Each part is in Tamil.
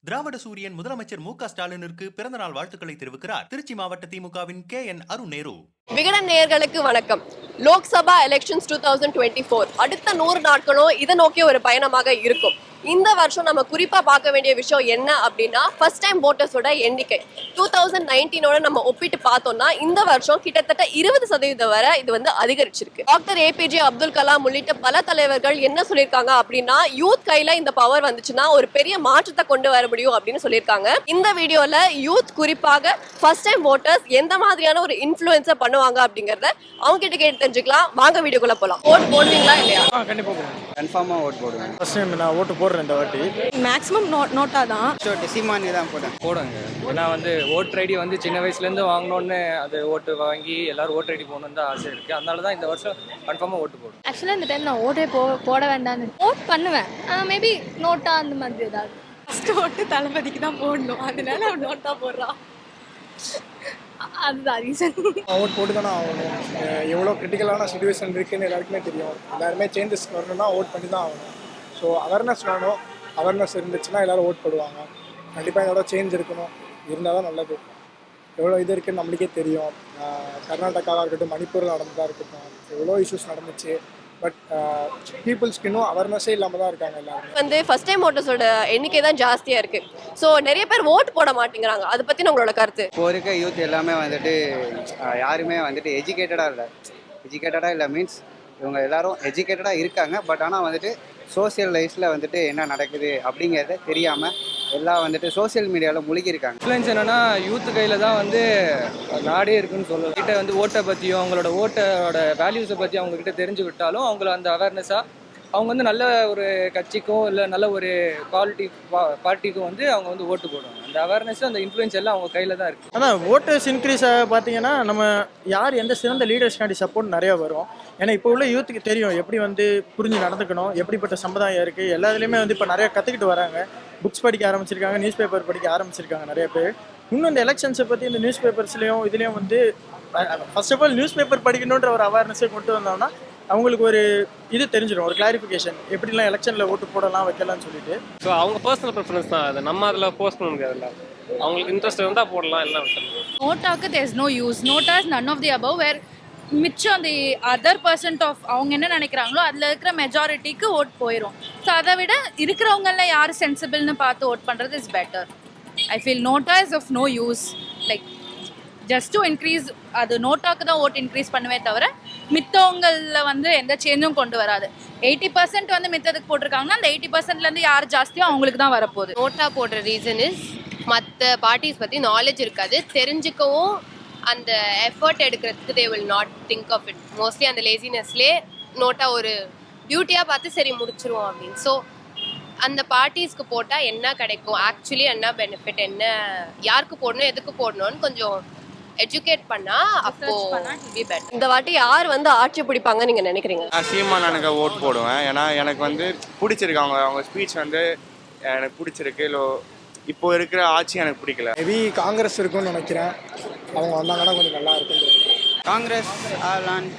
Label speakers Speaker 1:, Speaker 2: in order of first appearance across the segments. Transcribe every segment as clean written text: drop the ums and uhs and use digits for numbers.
Speaker 1: திராவிட சூரியன் முதலமைச்சர் மு.க.ஸ்டாலினிற்கு பிறந்தநாள் வாழ்த்துக்களை தெரிவிக்கிறார் திருச்சி மாவட்ட திமுகவின் KN அருண் நேரு.
Speaker 2: விகடன் நேயர்களுக்கு வணக்கம். லோக்சபா எலெக்ஷன்ஸ் 2024 அடுத்த 100 நாட்களும் இதை நோக்கிய ஒரு பயணமாக இருக்கும். இந்த வருஷம் நம்ம குறிப்பா பார்க்க வேண்டிய விஷயம் என்ன அப்படின்னா ஃபர்ஸ்ட் டைம் ஓட்டர்ஸோட எண்ணிக்கை 2019 நம்ம ஒப்பிட்டு பார்த்தோம்னா இந்த வருஷம் கிட்டத்தட்ட 20% வரை இது அதிகரிச்சிருக்கு. டாக்டர் APJ அப்துல் கலாம் உள்ளிட்ட பல தலைவர்கள் என்ன சொல்லியிருக்காங்க அப்படின்னா யூத் கையில இந்த பவர் வந்துச்சுன்னா ஒரு பெரிய மாற்றத்தை கொண்டு வர முடியும் அப்படின்னு சொல்லியிருக்காங்க. இந்த வீடியோல யூத் குறிப்பாக ஃபர்ஸ்ட் டைம் ஓட்டர்ஸ் எந்த மாதிரியான ஒரு இன்ஃப்ளூயன்ஸை பண்ணுவாங்க அப்படிங்கறத அவங்க கிட்ட கேட்டு தெரிஞ்சுக்கலாம். வாங்க வீடியோக்குள்ள போலாம். ஓட் போடுவீங்களா இல்லையா?
Speaker 3: கண்டிப்பா போடுவேன்.
Speaker 4: கன்ஃபார்மா ஓட் போடுவேன்.
Speaker 3: ஃபர்ஸ்ட் டைம் நான் ஓட்டு போடுறேன் இந்த வாட்டி.
Speaker 5: மேக்ஸிமம் நோட்டா தான்.
Speaker 4: சீமானி தான்
Speaker 6: போடுங்க. ஏன்னா ஓட்டர் ஐடி சின்ன வயசுலேருந்து வாங்கணும்னு அது ஓட்டு வாங்கி எல்லாரும் ஓட்டர் ஐடி போகணுன்னு தான் ஆசை இருக்குது. அதனால தான் இந்த வருஷம் கன்ஃபார்மாக ஓட்டு போடுவேன்.
Speaker 5: ஆக்சுவலாக இந்த டைம் நான் ஓட்டே போட வேண்டாம்னு ஓட் பண்ணுவேன். மேபி நோட்டா அந்த மாதிரி ஏதாவது. ஃபர்ஸ்ட் ஓட்டு தளபதிக்கு தான் போடணும், அதனால அவன் நோட்டா போடுறான். அதுதான் ரீசன்.
Speaker 3: ஓட் போட்டு தானே ஆகணும். எவ்வளோ கிரிட்டிக்கலான சுச்சுவேஷன் இருக்குன்னு எல்லாருக்குமே தெரியும். எல்லாருமே சேஞ்சஸ் வரணும்னா ஓட் பண்ணி தான் ஆகணும். ஸோ அவேர்னஸ் வேணும். அவேர்னஸ் இருந்துச்சுன்னா எல்லோரும் ஓட் போடுவாங்க. கண்டிப்பாக இதோட சேஞ்ச் இருக்கணும், இருந்தால் தான் நல்லது. எவ்வளோ இது இருக்குன்னு நம்மளுக்கே தெரியும். கர்நாடகாவாக இருக்கட்டும், மணிப்பூரில் நடந்ததாக இருக்கட்டும், எவ்வளோ இஷ்யூஸ் நடந்துச்சு. பட் பீப்புள்ஸ்க்கு இன்னும் அவேர்னஸே இல்லாமல் தான் இருக்காங்க எல்லாரும்.
Speaker 2: ஃபர்ஸ்ட் டைம் ஓட்டர்ஸோட எண்ணிக்கை தான் ஜாஸ்தியாக இருக்குது. ஸோ நிறைய பேர் ஓட்டு போட மாட்டேங்கிறாங்க. அதை பற்றி உங்களோட கருத்து?
Speaker 4: இப்போ இருக்க யூத் எல்லாமே யாருமே எஜுகேட்டடாக இல்லை மீன்ஸ் இவங்க எல்லாரும் எஜுகேட்டடாக இருக்காங்க. பட் ஆனால் சோசியல் லைஃப்பில் என்ன நடக்குது அப்படிங்கிறத தெரியாமல் எல்லாம் சோசியல் மீடியாவில் முழுகியிருக்காங்க.
Speaker 6: இன்ஃப்ளூயன்ஸ் என்னன்னா யூத்து கையில் தான் நாடே இருக்குன்னு சொல்லுவோம். கிட்ட ஓட்டை பற்றியும் அவங்களோட ஓட்டோட வேல்யூஸை பற்றி அவங்கக்கிட்ட தெரிஞ்சு விட்டாலும் அவங்கள அந்த அவேர்னஸாக அவங்க நல்ல ஒரு கட்சிக்கும் இல்லை நல்ல ஒரு பார்ட்டிக்கும் அவங்க ஓட்டு போடுவாங்க. அந்த அவேர்னஸ் அந்த இன்ஃப்ளூயன்ஸ் எல்லாம் அவங்க கையில் தான் இருக்குது.
Speaker 3: அதான் ஓட்டர்ஸ் இன்க்ரீஸ் பார்த்தீங்கன்னா நம்ம யார் எந்த சிறந்த லீடர்ஸ்காண்டி சப்போர்ட் நிறையா வரும். ஏன்னா இப்போ உள்ள யூத்துக்கு தெரியும் எப்படி புரிஞ்சு நடந்துக்கணும், எப்படிப்பட்ட சமுதாயம் இருக்குது. எல்லாத்துலேயுமே இப்போ நிறையா கற்றுக்கிட்டு வராங்க. புக்ஸ் படிக்க ஆரம்பிச்சிருக்காங்க, நியூஸ் பேப்பர் படிக்க ஆரம்பிச்சிருக்காங்க நிறைய பேர். இன்னும் இந்த எலெக்ஷன்ஸை பற்றி இந்த நியூஸ் பேப்பர்ஸ்லேயும் இதுலேயும் first of all newspaper படிக்கணுன்ற ஒரு அவேர்னஸை கொண்டு வந்தோம்னா அவங்களுக்கு ஒரு இது தெரிஞ்சிடும், ஒரு கிளாரிஃபிகேஷன் எப்படிலாம் எலெக்ஷனில் ஓட்டு போடலாம் வைக்கலாம்னு சொல்லிட்டு.
Speaker 7: ஸோ அவங்க பர்சனல் ப்ரிஃபரன்ஸ் தான் அது. நம்ம அதில் போஸ்ட் பண்ண முடியாதுல்ல. அவங்களுக்கு இன்ட்ரெஸ்ட் இருந்தால் போடலாம், எல்லாம் விட்டுருங்க.
Speaker 5: நோட்டாக்கு there is no use. NOTA is none of the above. வேர் மிச்சம் அந்த அதர் பர்சன்ட் ஆஃப் அவங்க என்ன நினைக்கிறாங்களோ அதில் இருக்கிற மெஜாரிட்டிக்கு ஓட் போயிடும். ஸோ அதை விட இருக்கிறவங்கள யார் சென்சிபிள்னு பார்த்து ஓட் பண்ணுறது is better. I feel NOTA is of no use. Like just to increase, அது நோட்டாக்கு தான் ஓட் இன்க்ரீஸ் பண்ணுவே தவிர மித்தவங்களில் எந்த சேஞ்சும் கொண்டு வராது. 80% மித்ததுக்கு போட்டிருக்காங்கன்னா அந்த 80%லேருந்து யார் ஜாஸ்தியோ அவங்களுக்கு தான் வரப்போகுது.
Speaker 2: நோட்டா போடுற ரீசன் இஸ் மற்ற பார்ட்டிஸ் பற்றி நாலேஜ் இருக்காது, தெரிஞ்சுக்கவும் அந்த எஃபர்ட் எடுக்கிறதுக்கு they will not think of it. Mostly அந்த லேசினஸ்லேயே நோட்டா ஒரு டியூட்டியாக பார்த்து சரி முடிச்சிருவோம் அப்படின்னு. ஸோ அந்த பார்ட்டிஸ்க்கு போட்டால் என்ன கிடைக்கும், ஆக்சுவலி என்ன பெனிஃபிட், என்ன யாருக்கு போடணும் எதுக்கு போடணும்னு கொஞ்சம் எஜுகேட் பண்ணா அப்போ இந்த வாட்டி யார் ஆட்சி பிடிப்பாங்க நீங்க நினைக்கிறீங்க?
Speaker 8: சீமான் எனக்கு ஓட் போடுவேன். ஏன்னா எனக்கு பிடிச்சிருக்கு. அவங்க ஸ்பீச் எனக்கு பிடிச்சிருக்கு. இப்போ இருக்கிற ஆட்சி எனக்கு பிடிக்கல.
Speaker 3: மேபி காங்கிரஸ் இருக்கும்னு நினைக்கிறேன். அவங்க வந்தாங்கன்னா கொஞ்சம் நல்லா இருக்கும்.
Speaker 4: காங்கிரஸ்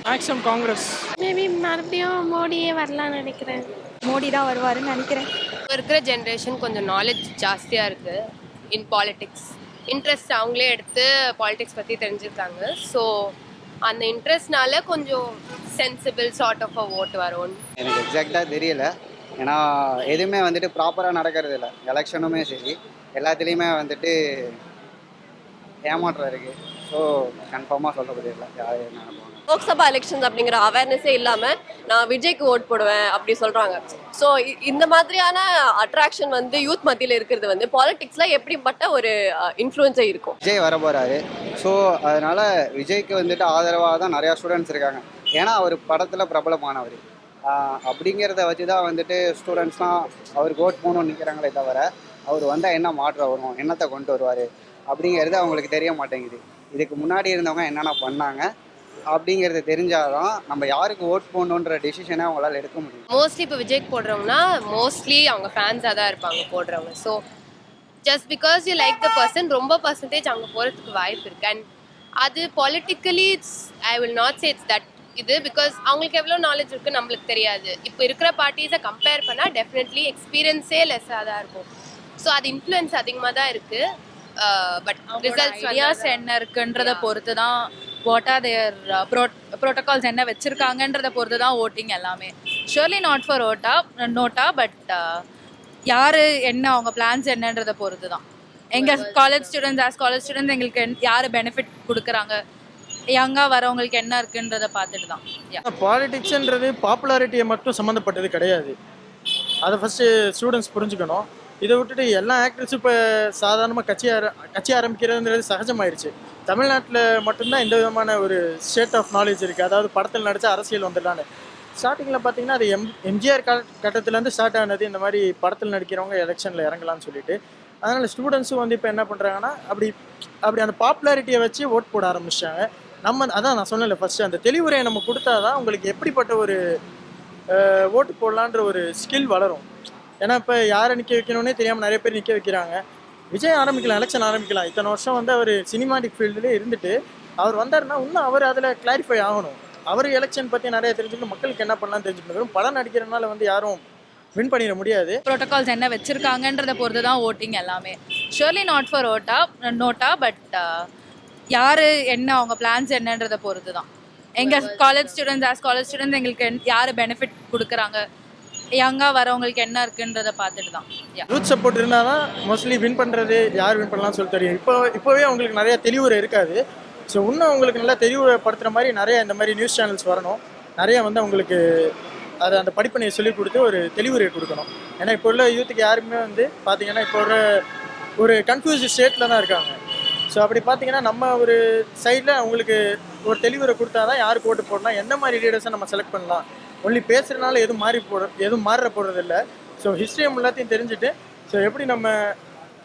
Speaker 3: மேக்ஸிமம் காங்கிரஸ்.
Speaker 9: மேபி மறுபடியும் மோடியே வரலான்னு நினைக்கிறேன்.
Speaker 5: மோடி தான் வருவாருன்னு நினைக்கிறேன்.
Speaker 2: இப்போ இருக்கிற ஜென்ரேஷன் கொஞ்சம் நாலேஜ் ஜாஸ்தியாக இருக்குது இன் பாலிட்டிக்ஸ். இன்ட்ரெஸ்ட் அவங்களே எடுத்து பாலிடிக்ஸ் பற்றி தெரிஞ்சுருக்காங்க. ஸோ அந்த இன்ட்ரெஸ்ட்னால கொஞ்சம் sensible sort of a vote வரும்.
Speaker 4: எனக்கு எக்ஸாக்டாக தெரியல. ஏன்னா எதுவுமே ப்ராப்பராக நடக்கிறது இல்லை. எலெக்ஷனுமே சரி எல்லாத்துலேயுமே ஏமாற்றம் இருக்குது. ஸோ கன்ஃபார்மாக சொல்ல முடியல யார் என்ன பண்ணுவாங்க.
Speaker 2: லோக்சபா எலெக்ஷன்ஸ் அப்படிங்கிற அவேர்னஸே இல்லாமல் நான் விஜய்க்கு ஓட் போடுவேன் அப்படி சொல்கிறாங்க. ஸோ இந்த மாதிரியான அட்ராக்ஷன் யூத் மத்தியில் இருக்கிறது பாலிடிக்ஸில் எப்படிப்பட்ட ஒரு இன்ஃப்ளூயன்ஸை இருக்கும்?
Speaker 4: விஜய் வர போகிறாரு. ஸோ அதனால் விஜய்க்கு ஆதரவாக தான் நிறையா ஸ்டூடெண்ட்ஸ் இருக்காங்க. ஏன்னா அவர் படத்தில் பிரபலமானவர். அப்படிங்கிறத வச்சு தான் ஸ்டூடெண்ட்ஸ்லாம் அவருக்கு ஓட் போகணும்னு நிற்கிறாங்களே தவிர அவர் வந்தால் என்ன மாற்றம் வரும், என்னத்தை கொண்டு வருவார் அப்படிங்கிறது அவங்களுக்கு தெரிய மாட்டேங்குது. இதுக்கு முன்னாடி இருந்தவங்க என்னென்ன பண்ணாங்க அப்படிங்கிறது தெரிஞ்சாதான் நம்ம யாருக்கு ஓட் போடணுன்ற டெசிஷனை அவங்களால எடுக்க முடியும்.
Speaker 2: மோஸ்ட்லி இப்போ விஜய்க்கு போடுறவங்கன்னா மோஸ்ட்லி அவங்க ஃபேன்ஸாக தான் இருப்பாங்க போடுறவங்க. So just because you like the person ரொம்ப பர்சன்டேஜ் அங்கே போகிறதுக்கு வாய்ப்பு இருக்கு. அண்ட் அது politically I will not say it's that இது பிகாஸ் அவங்களுக்கு எவ்வளோ நாலேஜ் இருக்குது நம்மளுக்கு தெரியாது. இப்போ இருக்கிற பார்ட்டிஸை கம்பேர் பண்ணால் டெஃபினெட்லி எக்ஸ்பீரியன்ஸே லெஸ்ஸாக தான் இருக்கும். ஸோ அது இன்ஃப்ளூயன்ஸ் அதிகமாக தான் இருக்கு. பட் ரிசல்ட்ஸ்
Speaker 5: ஐடியாஸ் என்ன இருக்குன்றத பொறுத்து தான் வாட் ஆர் தேர் ப்ரோட்டோகால்ஸ் என்ன வச்சிருக்காங்கன்றத பொறுத்து தான் ஓட்டிங் எல்லாமே. Surely not for NOTA but யார் என்ன அவங்க பிளான்ஸ் என்னன்றதை பொறுத்து தான். எங்கள் காலேஜ் ஸ்டூடெண்ட்ஸ் எங்களுக்கு யார் பெனிஃபிட் கொடுக்குறாங்க, யங்காக வரவங்களுக்கு என்ன இருக்குன்றதை பார்த்துட்டு தான்.
Speaker 3: பாலிடிக்ஸ்ன்றது பாப்புலாரிட்டியை மட்டும் சம்மந்தப்பட்டது கிடையாது. அதை ஃபஸ்ட்டு ஸ்டூடெண்ட்ஸ் புரிஞ்சுக்கணும். இதை விட்டுட்டு எல்லா ஆக்டர்ஸும் இப்போ சாதாரணமாக கட்சி ஆரம்பிக்கிறதுன்றது சகஜமாயிருச்சு. தமிழ்நாட்டில் மட்டும்தான் இந்த விதமான ஒரு ஸ்டேட் ஆஃப் நாலேஜ் இருக்குது. அதாவது படத்தில் நடித்த அரசியல் வந்துடலான்னு. ஸ்டார்டிங்கில் பார்த்தீங்கன்னா அது எம்ஜிஆர் கட்டத்துலேருந்து ஸ்டார்ட் ஆனது இந்த மாதிரி படத்தில் நடிக்கிறவங்க எலெக்ஷனில் இறங்கலாம்னு சொல்லிட்டு. அதனால் ஸ்டூடெண்ட்ஸும் வந்து இப்போ என்ன பண்ணுறாங்கன்னா அப்படி அந்த பாப்புலாரிட்டியை வச்சு ஓட் போட ஆரம்பிச்சிட்டாங்க. அதான் நான் சொன்னேன்ல ஃபஸ்ட்டு, அந்த தெளிவுரையை நம்ம கொடுத்தா தான் உங்களுக்கு எப்படிப்பட்ட ஒரு ஓட்டு போடலான்ற ஒரு ஸ்கில் வளரும். ஏன்னா இப்போ யாரை நிற்க வைக்கணும்னே தெரியாமல் நிறைய பேர் நிற்க வைக்கிறாங்க. விஜய் ஆரம்பிக்கலாம், எலெக்ஷன் ஆரம்பிக்கலாம். இத்தனை வருஷம் வந்து அவர் சினிமாட்டிக் ஃபீல்டுலேயே இருந்துட்டு அவர் வந்தாருன்னா இன்னும் அவர் அதில் கிளாரிஃபை ஆகணும். அவர் எலெக்ஷன் பற்றி நிறைய தெரிஞ்சுக்கணும், மக்களுக்கு என்ன பண்ணலாம் தெரிஞ்சுக்கணும். படம் நடிக்கிறதுனால வந்து யாரும் வின் பண்ணிட முடியாது.
Speaker 5: ப்ரோட்டோகால்ஸ் என்ன வச்சிருக்காங்கன்றத பொறுத்து தான் ஓட்டிங் எல்லாமே. Surely not for NOTA but யார் என்ன அவங்க பிளான்ஸ் என்னன்றதை பொறுத்து தான். எங்கள் காலேஜ் ஸ்டூடெண்ட்ஸ் எங்களுக்கு யார் பெனிஃபிட் கொடுக்குறாங்க, யங்காக வரவங்களுக்கு என்ன இருக்குன்றதை பார்த்துட்டு தான்.
Speaker 3: யூத் சப்போர்ட் இருந்தால் தான் மோஸ்ட்லி வின் பண்ணுறது, யார் வின் பண்ணலாம்னு சொல்லி தெரியும். இப்போவே உங்களுக்கு நிறைய தெளிவுரை இருக்காது. ஸோ இன்னும் உங்களுக்கு நல்லா தெளிவுபடுத்துகிற மாதிரி நிறைய இந்த மாதிரி நியூஸ் சேனல்ஸ் வரணும். நிறைய வந்து அவங்களுக்கு அந்த படிப்பனையை சொல்லிக் கொடுத்து ஒரு தெளிவுரையை கொடுக்கணும். ஏன்னா இப்போ உள்ள யூத்துக்கு யாருக்குமே வந்து பார்த்தீங்கன்னா இப்போ ஒரு கன்ஃபியூஸ்டு ஸ்டேட்டில் தான் இருக்காங்க. ஸோ அப்படி பார்த்தீங்கன்னா நம்ம ஒரு சைடில் அவங்களுக்கு ஒரு தெளிவுரை கொடுத்தா தான் யாருக்கு ஓட்டு போடலாம், எந்த மாதிரி லீடர்ஸை நம்ம செலக்ட் பண்ணலாம். ஒன்லி பேசுகிறதுனால எதுவும் மாற போகிறது இல்லை. ஸோ ஹிஸ்ட்ரியை எல்லாத்தையும் தெரிஞ்சுட்டு ஸோ எப்படி நம்ம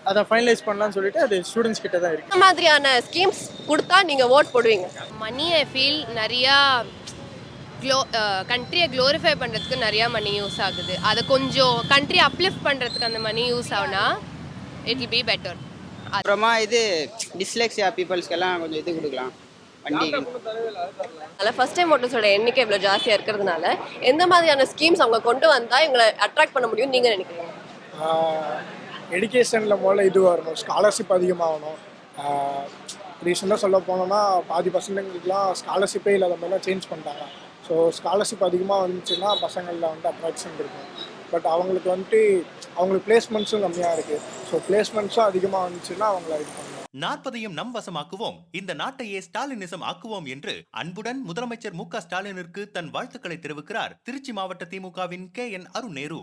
Speaker 3: அதை ஃபைனலைஸ் பண்ணலாம்னு சொல்லிட்டு அது ஸ்டூடெண்ட்ஸ் கிட்ட தான் இருக்குது.
Speaker 2: இந்த மாதிரியான ஸ்கீம்ஸ் கொடுத்தா நீங்கள் ஓட் போடுவீங்க?
Speaker 10: மணி ஐ ஃபீல் நிறையா கண்ட்ரியை க்ளோரிஃபை பண்ணுறதுக்கு நிறையா மணி யூஸ் ஆகுது. அதை கொஞ்சம் கண்ட்ரி அப்லிஃப்ட் பண்ணுறதுக்கு அந்த மணி யூஸ் ஆகுனா இட் வில் பி பெட்டர்.
Speaker 4: அப்புறமா இது டிஸ்லெக்ஸியா பீப்புள்ஸ்க்கெல்லாம் கொஞ்சம் இது கொடுக்கலாம் வண்டி.
Speaker 2: அதில் ஃபர்ஸ்ட் டைம் ஓட்டர்ஸோட எண்ணிக்கை இவ்வளோ ஜாஸ்தியாக இருக்கிறதுனால எந்த மாதிரியான ஸ்கீம்ஸ் அவங்க கொண்டு வந்தால் இவங்களை அட்ராக்ட் பண்ண முடியும்னு நீங்கள் நினைக்கிறீங்க?
Speaker 11: எஜுகேஷனில் முதல்ல இது வரணும், ஸ்காலர்ஷிப் அதிகமாகணும். ரீசெண்டாக சொல்ல போனோம்னா பாதி பசங்களுக்குலாம் ஸ்காலர்ஷிப்பே இல்லாத மாதிரிலாம் சேஞ்ச் பண்ணிட்டாங்க. ஸோ ஸ்காலர்ஷிப் அதிகமாக வந்துச்சுன்னா பசங்களில் வந்து அட்ராக்ஷன் இருக்கும். பட் அவங்களுக்கு வந்துட்டு அவங்களுக்கு பிளேஸ்மெண்ட்ஸும் கம்மியாக இருக்குது. ஸோ பிளேஸ்மெண்ட்ஸும் அதிகமாக வந்துச்சுன்னா அவங்கள இது பண்ணுவாங்க.
Speaker 1: 40ஐயும் நம் வசமாக்குவோம், இந்த நாட்டையே ஸ்டாலினிசம் ஆக்குவோம் என்று அன்புடன் முதலமைச்சர் மு.க. ஸ்டாலினிற்கு தன் வாழ்த்துக்களை தெரிவிக்கிறார் திருச்சி மாவட்ட திமுகவின் KN அருண் நேரு.